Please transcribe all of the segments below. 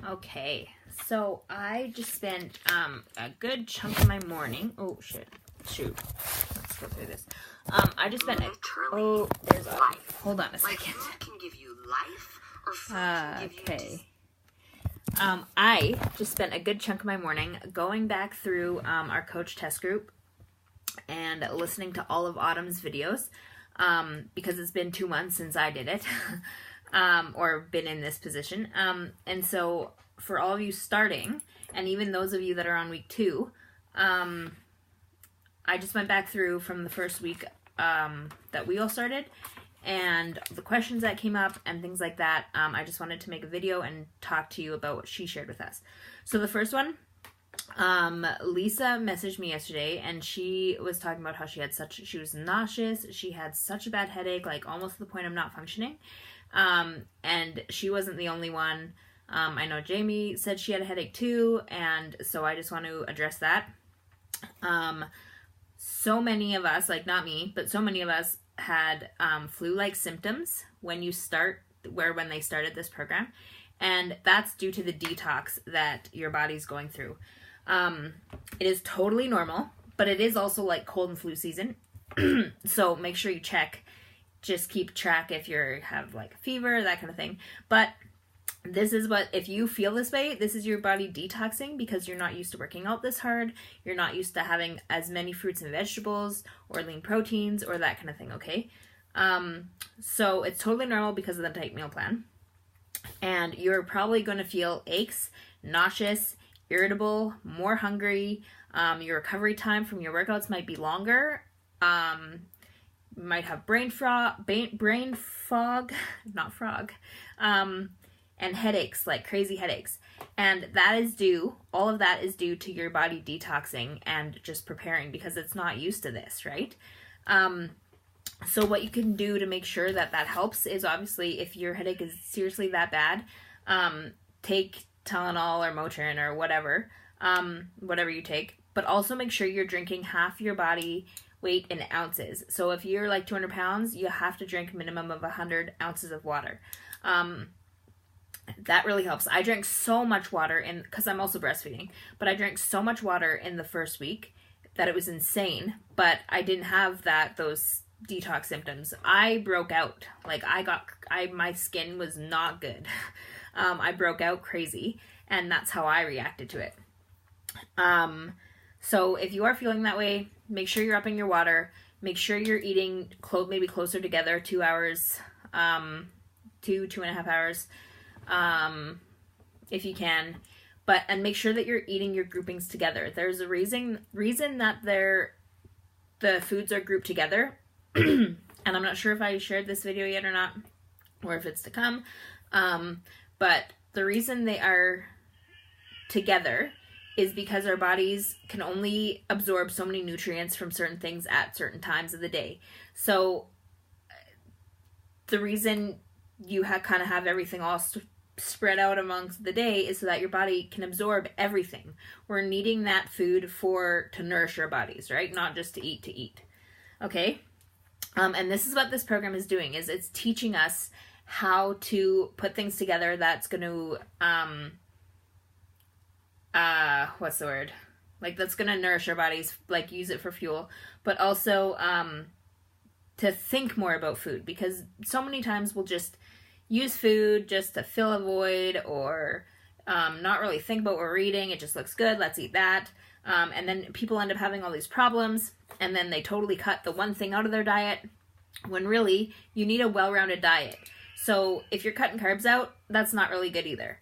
Okay, so I just spent a good chunk of my morning. Oh shit! Shoot, let's go through this. I just spent. There's a life. Hold on a second. Like food can give you life, or food can give you. Okay. I just spent a good chunk of my morning going back through our coach test group and listening to all of Autumn's videos because it's been 2 months since I did it. Or been in this position. And so for all of you starting, and even those of you that are on week 2, I just went back through from the first week that we all started, and the questions that came up and things like that. I just wanted to make a video and talk to you about what she shared with us. So the first one, Lisa messaged me yesterday, and she was talking about how she was nauseous, she had such a bad headache, like almost to the point of not functioning. And she wasn't the only one. I know Jamie said she had a headache too, and so I just want to address that. So many of us, like not me, but so many of us had flu-like symptoms when they started this program, and that's due to the detox that your body's going through. It is totally normal, but it is also like cold and flu season, so make sure you check. Just keep track if you have like a fever, that kind of thing. But this is if you feel this way, this is your body detoxing because you're not used to working out this hard. You're not used to having as many fruits and vegetables or lean proteins or that kind of thing, okay? So it's totally normal because of the type meal plan. And you're probably going to feel aches, nauseous, irritable, more hungry. Your recovery time from your workouts might be longer. Might have brain fog, and headaches, like crazy headaches. And all of that is due to your body detoxing and just preparing because it's not used to this, right? So what you can do to make sure that helps is obviously if your headache is seriously that bad, take Tylenol or Motrin or whatever you take, but also make sure you're drinking half your body weight in ounces. So if you're like 200 pounds, you have to drink a minimum of 100 ounces of water. That really helps. I drank so much water because I'm also breastfeeding, but I drank so much water in the first week that it was insane, but I didn't have those detox symptoms. I broke out. Like my skin was not good. I broke out crazy, and that's how I reacted to it. So if you are feeling that way, make sure you're upping your water. Make sure you're eating maybe closer together, 2 hours, 2.5 hours, if you can. And make sure that you're eating your groupings together. There's a reason that the foods are grouped together. And I'm not sure if I shared this video yet or not, or if it's to come. But the reason they are together is because our bodies can only absorb so many nutrients from certain things at certain times of the day. So the reason you kind of have everything all spread out amongst the day is so that your body can absorb everything. We're needing that food to nourish our bodies, right? Not just to eat. Okay? And this is what this program is doing, is it's teaching us how to put things together that's going to, what's the word? Like, that's going to nourish our bodies, like, use it for fuel, but also, to think more about food, because so many times we'll just use food just to fill a void, or, not really think about what we're eating. It just looks good. Let's eat that. And then people end up having all these problems, and then they totally cut the one thing out of their diet, when really you need a well-rounded diet. So if you're cutting carbs out, that's not really good either.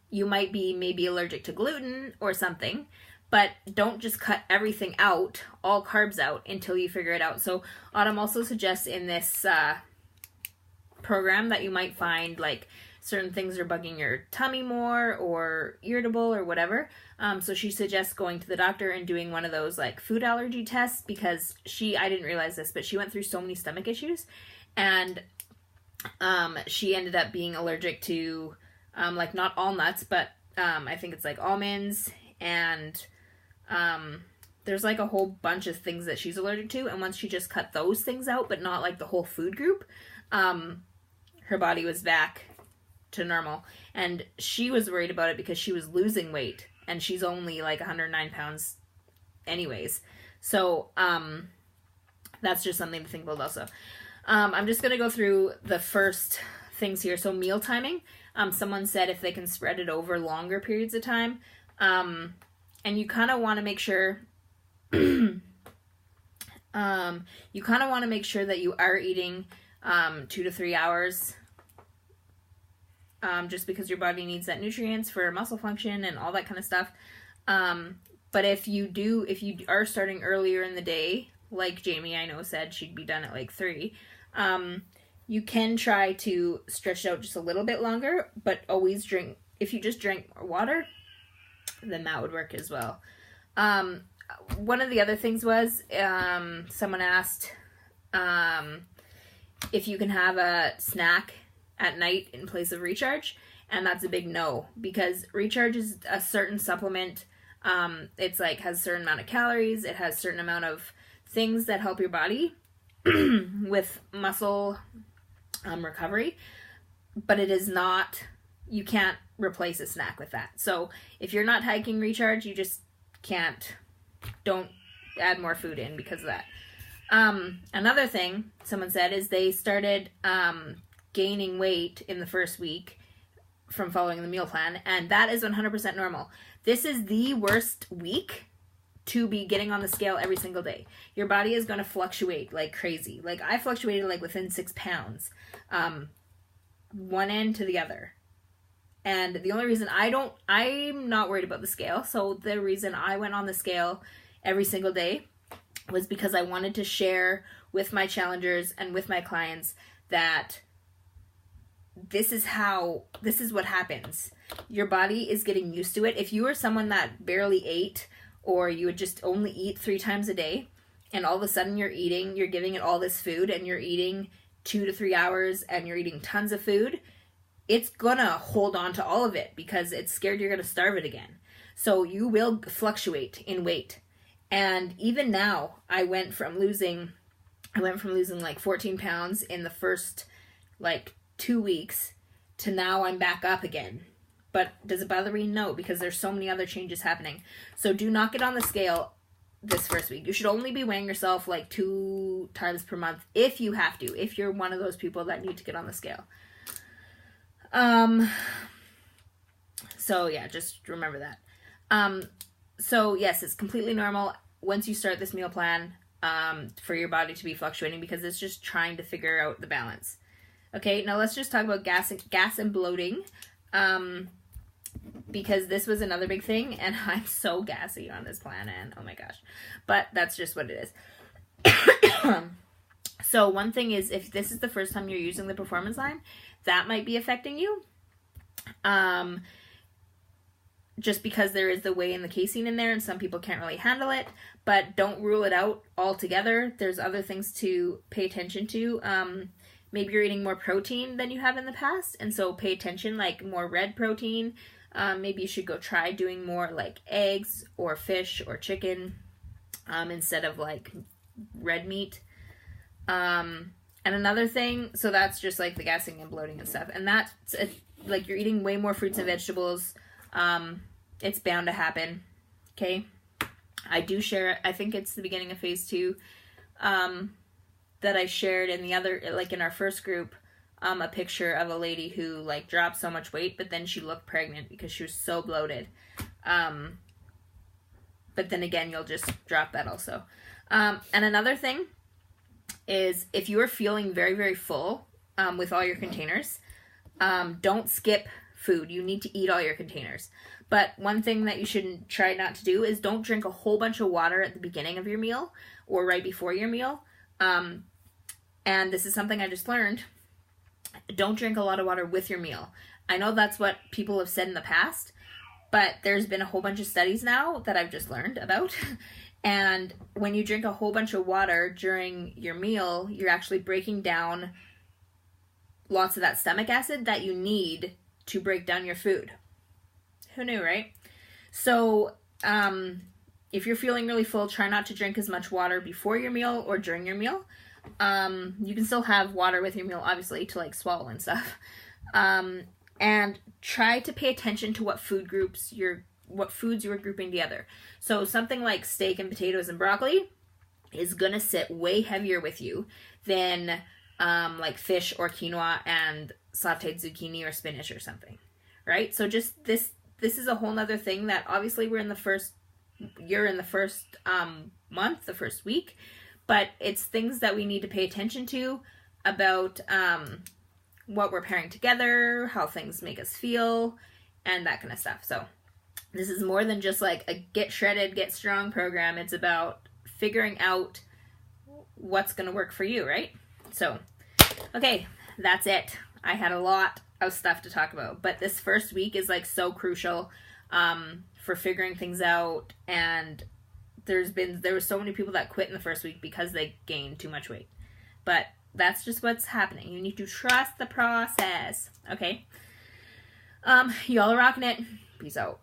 You might be maybe allergic to gluten or something, but don't just cut everything out, all carbs out, until you figure it out. So Autumn also suggests in this program that you might find like certain things are bugging your tummy more, or irritable, or whatever. So she suggests going to the doctor and doing one of those like food allergy tests, because I didn't realize this, but she went through so many stomach issues, and she ended up being allergic to like not all nuts, but I think it's like almonds, and there's like a whole bunch of things that she's allergic to. And once she just cut those things out, but not like the whole food group, her body was back to normal. And she was worried about it because she was losing weight, and she's only like 109 pounds anyways. So that's just something to think about also. I'm just going to go through the first things here. So meal timing. Someone said if they can spread it over longer periods of time. And you kind of want to make sure that you are eating 2 to 3 hours, just because your body needs that nutrients for muscle function and all that kind of stuff. But if you are starting earlier in the day, like Jamie I know said she'd be done at like 3, you can try to stretch it out just a little bit longer, but always drink, if you just drink water, then that would work as well. One of the other things was, someone asked if you can have a snack at night in place of Recharge, and that's a big no, because Recharge is a certain supplement. It's like has a certain amount of calories, it has a certain amount of things that help your body with muscle recovery, but it is not, you can't replace a snack with that. So if you're not taking Recharge, you just don't add more food in because of that. Another thing someone said is they started gaining weight in the first week from following the meal plan, and that is 100% normal. This is the worst week to be getting on the scale every single day. Your body is going to fluctuate like crazy. Like I fluctuated like within 6 pounds, one end to the other. And the only reason I'm not worried about the scale. So the reason I went on the scale every single day was because I wanted to share with my challengers and with my clients that this is what happens. Your body is getting used to it. If you are someone that barely ate, or you would just only eat 3 times a day, and all of a sudden you're giving it all this food, and you're eating 2 to 3 hours, and you're eating tons of food, it's gonna hold on to all of it because it's scared you're gonna starve it again. So you will fluctuate in weight. And even now, I went from losing like 14 pounds in the first like 2 weeks to now I'm back up again. But does it bother me? No, because there's so many other changes happening. So do not get on the scale this first week. You should only be weighing yourself like 2 times per month if you have to, if you're one of those people that need to get on the scale. So yeah, just remember that. So yes, it's completely normal once you start this meal plan, for your body to be fluctuating because it's just trying to figure out the balance. Okay, now let's just talk about gas and bloating. Because this was another big thing, and I'm so gassy on this plan, and oh my gosh. But that's just what it is. So one thing is, if this is the first time you're using the Performance line, that might be affecting you. Just because there is the whey and the casein in there, and some people can't really handle it, but don't rule it out altogether. There's other things to pay attention to. Maybe you're eating more protein than you have in the past, and so pay attention, like more red protein. Maybe you should go try doing more like eggs or fish or chicken instead of like red meat. And another thing, so that's just like the gassing and bloating and stuff. And that's like you're eating way more fruits and vegetables. It's bound to happen. Okay. I do share, I think it's the beginning of phase 2, that I shared in the other, like in our first group, a picture of a lady who like dropped so much weight, but then she looked pregnant because she was so bloated. But then again, you'll just drop that also. And another thing is if you are feeling very, very full, with all your containers, don't skip food. You need to eat all your containers. But one thing that you shouldn't try not to do is don't drink a whole bunch of water at the beginning of your meal or right before your meal. And this is something I just learned. Don't drink a lot of water with your meal. I know that's what people have said in the past, but there's been a whole bunch of studies now that I've just learned about. And when you drink a whole bunch of water during your meal, you're actually breaking down lots of that stomach acid that you need to break down your food. Who knew, right? So, if you're feeling really full, try not to drink as much water before your meal or during your meal. You can still have water with your meal, obviously, to like swallow and stuff. and try to pay attention to what foods you're grouping together. So something like steak and potatoes and broccoli is gonna sit way heavier with you than like fish or quinoa and sauteed zucchini or spinach or something, right? So just this is a whole nother thing that obviously you're in the first month, the first week, but it's things that we need to pay attention to about what we're pairing together, how things make us feel, and that kind of stuff. So this is more than just like a get shredded, get strong program. It's about figuring out what's going to work for you, right? So, okay, that's it. I had a lot of stuff to talk about, but this first week is like so crucial for figuring things out, and there were so many people that quit in the first week because they gained too much weight. But that's just what's happening. You need to trust the process. Okay. Y'all are rocking it. Peace out.